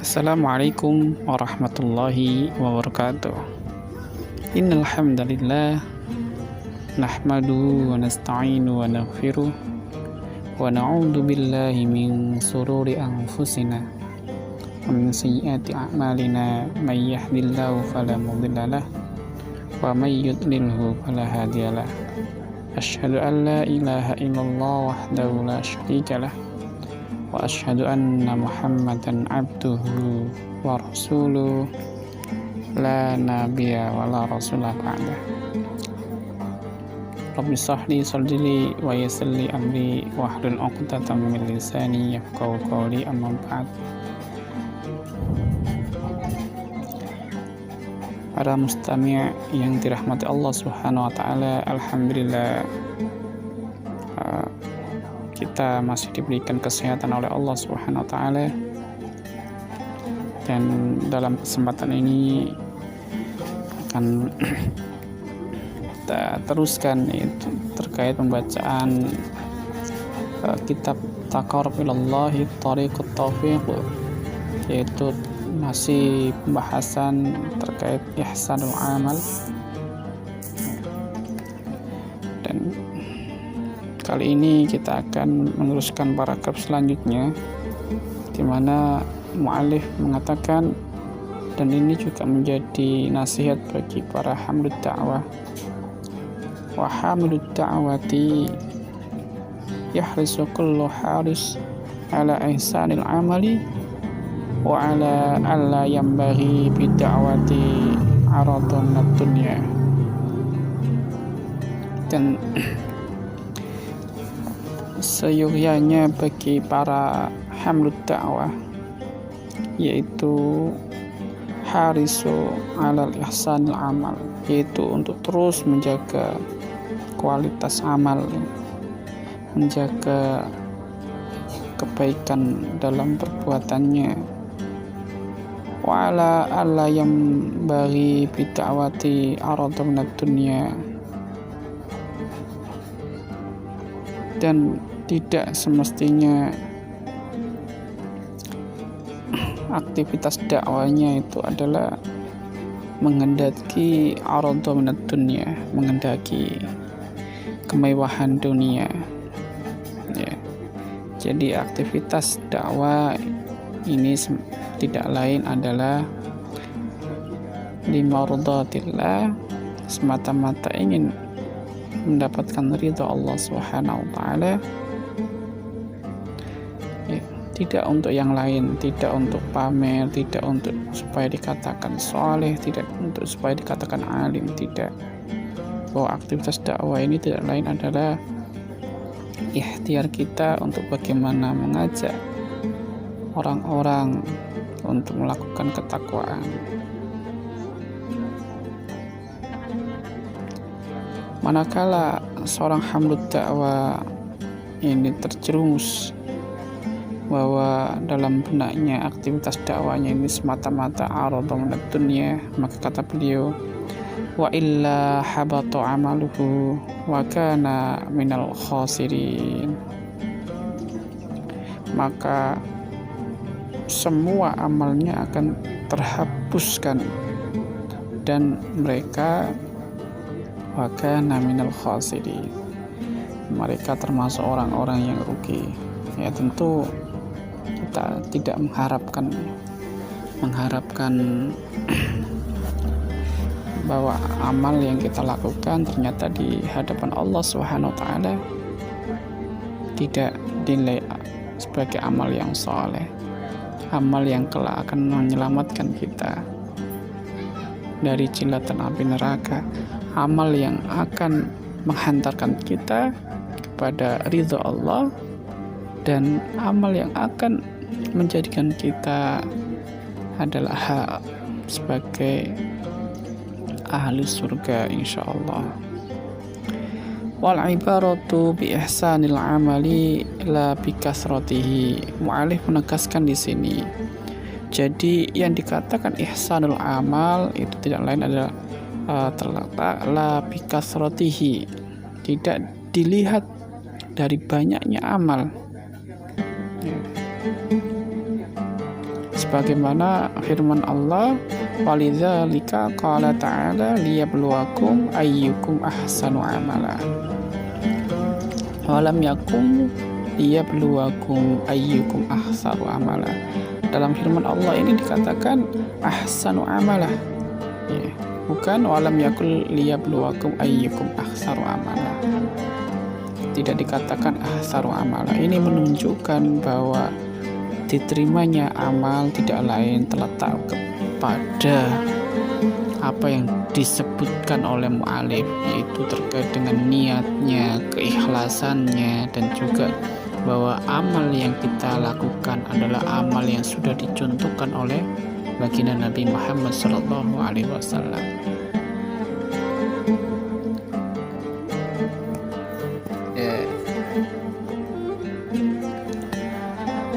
Assalamualaikum warahmatullahi wabarakatuh. Innal hamdalillah nahmaduhu wa nasta'inu wa naghfiruh wa na'udzu billahi min shururi anfusina wa min sayyiati a'malina may yahdihillahu fala mudhillalah wa may yudlilhu fala hadiyalah. Asyhadu an la ilaha illallah wahdahu la syarikalah wa asyhadu anna Muhammadan abduhu wa rasuluh la nabiyya wa la rasulah ba'dah. Rabbi shrah li sadri wa yassir li amri wahlul 'uqdatam min lisani yafqahu qawli, amma ba'd. Para mustami' yang dirahmati Allah Subhanahu wa taala, alhamdulillah kita masih diberikan kesehatan oleh Allah Subhanahu wa taala, dan dalam kesempatan ini akan kita teruskan itu terkait pembacaan kitab Taqarrub ilallahi Thariqut Taufiq, yaitu masih pembahasan terkait ihsanul amal. Dan kali ini kita akan meneruskan paragraf selanjutnya, di mana mu'allif mengatakan, dan ini juga menjadi nasihat bagi para hamlud da'wah. Wa hamilud da'wati yahrisu kullu haris ala ihsanil amali wa ala alla yambaghi bid'awati aradun dunya. Dan seyogyanya bagi para hamlud da'wah, yaitu harisu alal ihsanil amal, yaitu untuk terus menjaga kualitas amal, menjaga kebaikan dalam perbuatannya. Wa ala alla yang bagi bid'awati aradun dunya, dan tidak semestinya aktivitas dakwanya itu adalah menghendaki aradha minad dunya, menghendaki kemewahan dunia, ya. Jadi aktivitas dakwah ini tidak lain adalah limardatillah, semata-mata ingin mendapatkan ridha Allah Subhanahu wa taala, ya. Tidak untuk yang lain, tidak untuk pamer, tidak untuk supaya dikatakan soleh, tidak untuk supaya dikatakan alim, tidak. Bahwa aktivitas dakwah ini tidak lain adalah ikhtiar kita untuk bagaimana mengajak orang-orang untuk melakukan ketakwaan. Manakala seorang hamlud dakwah ini terjerumus bahwa dalam benaknya aktivitas dakwanya ini semata-mata aradha minad dunya, maka kata beliau, wa illa habata amaluhu wa kana minal khasirin, maka semua amalnya akan terhapuskan dan mereka wa kana minal khasirin, mereka termasuk orang-orang yang rugi. Ya, tentu kita tidak mengharapkan bahwa amal yang kita lakukan ternyata di hadapan Allah Subhanahu wa taala tidak dinilai sebagai amal yang soleh, amal yang kelak akan menyelamatkan kita dari jilatan api neraka, amal yang akan menghantarkan kita kepada ridha Allah, dan amal yang akan menjadikan kita adalah sebagai ahli surga insyaallah. Wal ibaratu bi ihsanil amali la bi kasratihi. Mu'alif menegaskan di sini, jadi yang dikatakan ihsanul amal itu tidak lain adalah terletak la bi kasratihi, tidak dilihat dari banyaknya amal. sebagaimana firman Allah, walidzalika qala ta'ala liyabluwakum ayyukum ahsanu amala. Walam yakum liyabluwakum ayyukum ahsanu amala. Dalam firman Allah ini dikatakan ahsanu amala, ya, bukan walam yakul liyabluwakum ayyukum ahsanu amala. Tidak dikatakan ahsanu amala. Ini menunjukkan bahwa diterimanya amal tidak lain terletak kepada apa yang disebutkan oleh mu'alif, yaitu terkait dengan niatnya, keikhlasannya, dan juga bahwa amal yang kita lakukan adalah amal yang sudah dicontohkan oleh baginda Nabi Muhammad SAW.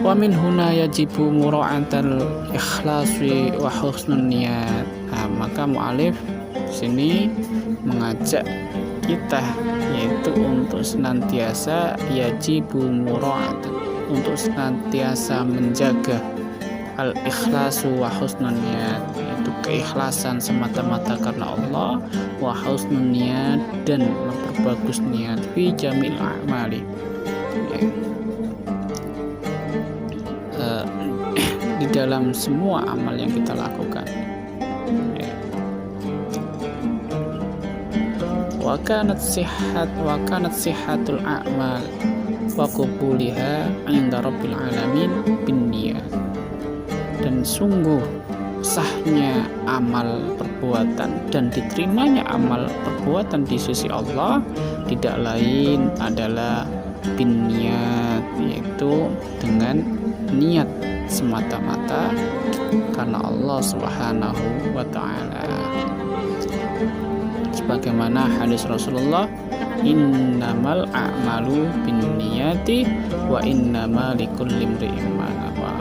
Wa min huna yajibu mura'atal ikhlasi wa husnun niyat. Maka mu'alif sini mengajak kita, yaitu untuk senantiasa yajibu mura'atan, untuk senantiasa menjaga al-ikhlasu wa husnun niyat, yaitu keikhlasan semata-mata karena Allah, wa husnun niyat, dan memperbagus niat fi jamil a'mali, di dalam semua amal yang kita lakukan. Wa kanat sihhatul a'mal wa qabuliha 'inda rabbil alamin bin niyat. Dan sungguh sahnya amal perbuatan dan diterimanya amal perbuatan di sisi Allah tidak lain adalah bin niyat, yaitu dengan niat semata-mata karena Allah Subhanahu wa ta'ala. Sebagaimana hadis Rasulullah, innamal a'malu binniyati wa innama likulli imri'in ma nawa.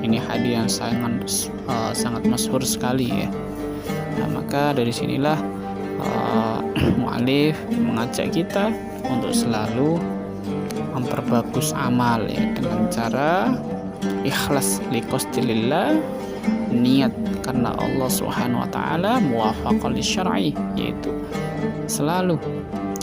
Ini hadis yang sangat masyhur sekali, ya. Nah, maka dari sinilah mu'alif mengajak kita untuk selalu memperbagus amal, ya, dengan cara ikhlas liqasdilillah, niat karena Allah Subhanahu wa ta'ala, muwafaqan lisyar'i, yaitu selalu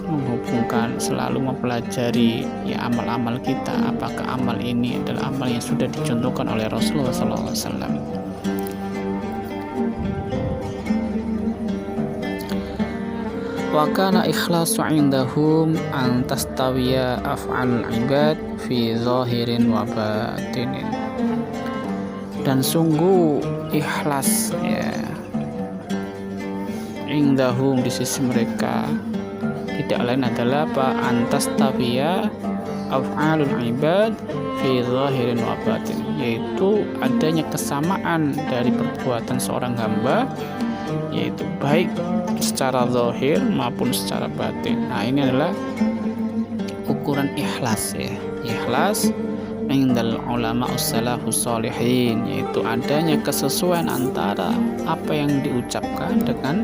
menghubungkan, selalu mempelajari, ya, amal-amal kita, apakah amal ini adalah amal yang sudah dicontohkan oleh Rasulullah SAW. Wa kana ikhlasu indahum an tastawiya af'al ibad fi zahirin wa batinin. Dan sungguh ikhlas, ya, indahum di sisi mereka tidak lain adalah apa? Antastawiya af'alul ibad fi zahirin wa batin, yaitu adanya kesamaan dari perbuatan seorang hamba, yaitu baik secara zahir maupun secara batin. Nah, ini adalah ukuran ikhlas, ya. Ikhlas indal ulama ussalafus sholihin, yaitu adanya kesesuaian antara apa yang diucapkan dengan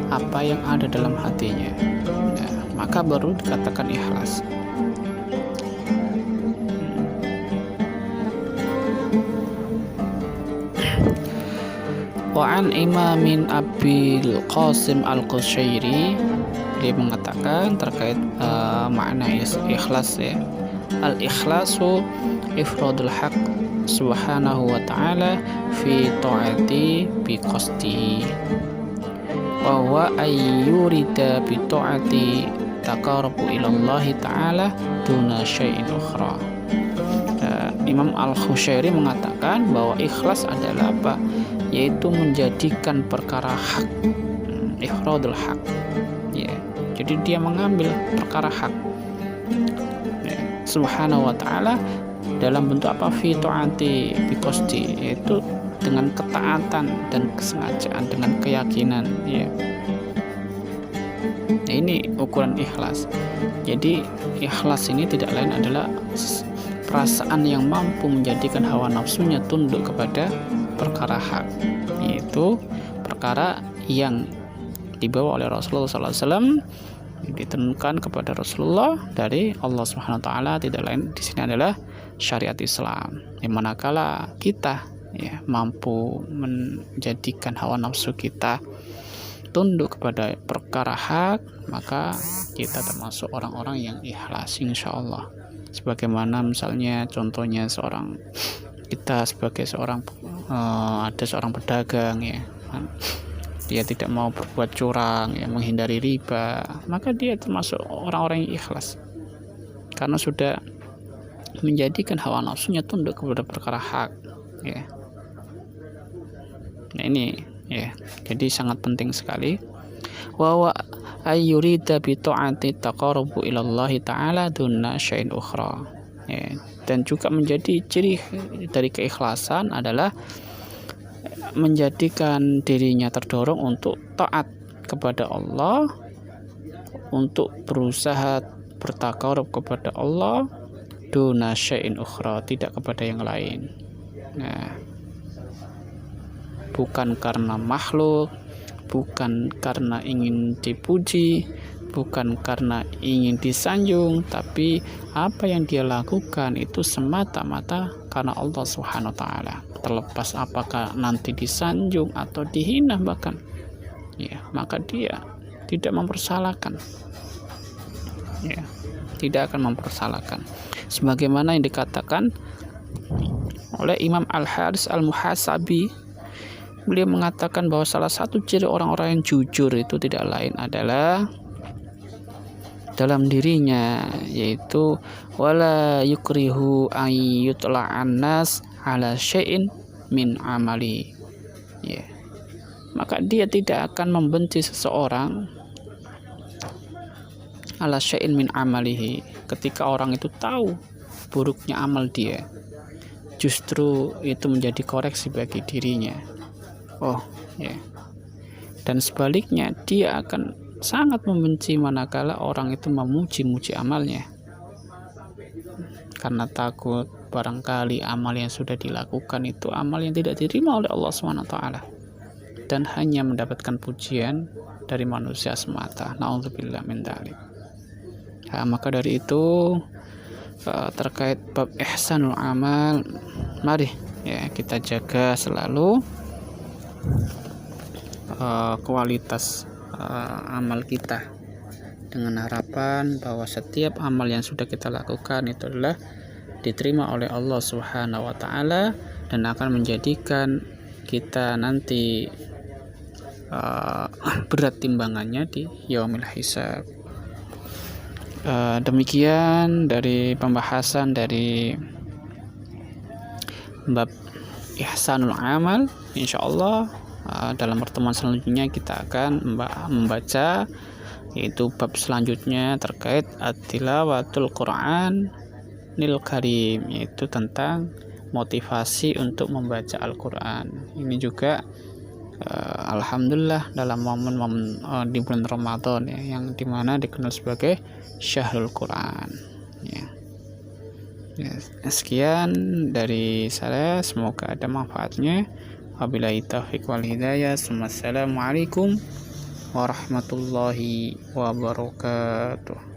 apa yang ada dalam hatinya. Nah, maka baru dikatakan ikhlas. Wa an imamin Abil Qasim Al-Qushairi, dia mengatakan terkait makna ikhlas, ya. Al-ikhlasu ifradul haq subhanahu wa ta'ala fi ta'ati bi qasdi wa huwa ayyurida bi ta'ati taqarrubu ila Allah ta'ala duna syai'in ukhra. Imam Al-Qushairi mengatakan bahwa ikhlas adalah apa? Yaitu menjadikan perkara hak, ifradul haq, ya. Jadi dia mengambil perkara hak, ya, subhanahu wa ta'ala dalam bentuk apa? Fi ta'ati bi qasdi, yaitu dengan ketaatan dan kesengajaan, dengan keyakinan, ya. Nah, ini ukuran ikhlas. Jadi ikhlas ini tidak lain adalah perasaan yang mampu menjadikan hawa nafsunya tunduk kepada perkara hak, yaitu perkara yang dibawa oleh Rasulullah SAW, diturunkan kepada Rasulullah dari Allah Subhanahu wa ta'ala, tidak lain di sini adalah syariat Islam. Manakala kita mampu menjadikan hawa nafsu kita tunduk kepada perkara hak, maka kita termasuk orang-orang yang ikhlas insyaallah. Sebagaimana misalnya contohnya kita sebagai ada seorang pedagang dia tidak mau berbuat curang menghindari riba, maka dia termasuk orang-orang yang ikhlas karena sudah menjadikan hawa nafsunya tunduk kepada perkara hak Nah ini jadi sangat penting sekali wa ayyurida bi ta'ati taqarrubu ila Allah taala dunna syai'in ukhra. Dan juga menjadi ciri dari keikhlasan adalah menjadikan dirinya terdorong untuk taat kepada Allah, untuk berusaha bertakarub kepada Allah duna syai'in ukhra, tidak kepada yang lain. Bukan karena makhluk, bukan karena ingin dipuji, bukan karena ingin disanjung, tapi apa yang dia lakukan itu semata-mata karena Allah Subhanahu wa taala. Terlepas apakah nanti disanjung atau dihina bahkan, maka dia tidak mempersalahkan. Tidak akan mempersalahkan. Sebagaimana yang dikatakan oleh Imam Al-Haris Al-Muhasabi, beliau mengatakan bahwa salah satu ciri orang-orang yang jujur itu tidak lain adalah dalam dirinya, yaitu wala yukrihu ayyutla'an nas ala syai'in min amali. Maka dia tidak akan membenci seseorang ala syai'in min amalihi, ketika orang itu tahu buruknya amal dia, justru itu menjadi koreksi bagi dirinya. Dan sebaliknya dia akan sangat membenci manakala orang itu memuji-muji amalnya, karena takut barangkali amal yang sudah dilakukan itu amal yang tidak diterima oleh Allah SWT dan hanya mendapatkan pujian dari manusia semata. Na'udzubillah min dzalik. Maka dari itu terkait bab ihsanul amal, mari kita jaga selalu kualitas amal kita dengan harapan bahwa setiap amal yang sudah kita lakukan itu adalah diterima oleh Allah Subhanahu wa taala dan akan menjadikan kita nanti berat timbangannya di yaumil hisab. Demikian dari pembahasan dari bab ihsanul amal. Insyaallah dalam pertemuan selanjutnya kita akan membaca yaitu bab selanjutnya terkait at-tilawatul Quran nil Karim, yaitu tentang motivasi untuk membaca Al-Quran. Ini juga alhamdulillah dalam momen-momen di bulan Ramadan yang dimana dikenal sebagai Syahrul Quran. Sekian dari saya, semoga ada manfaatnya. Wabillahi taufiq wal hidayah. Assalamualaikum warahmatullahi wabarakatuh.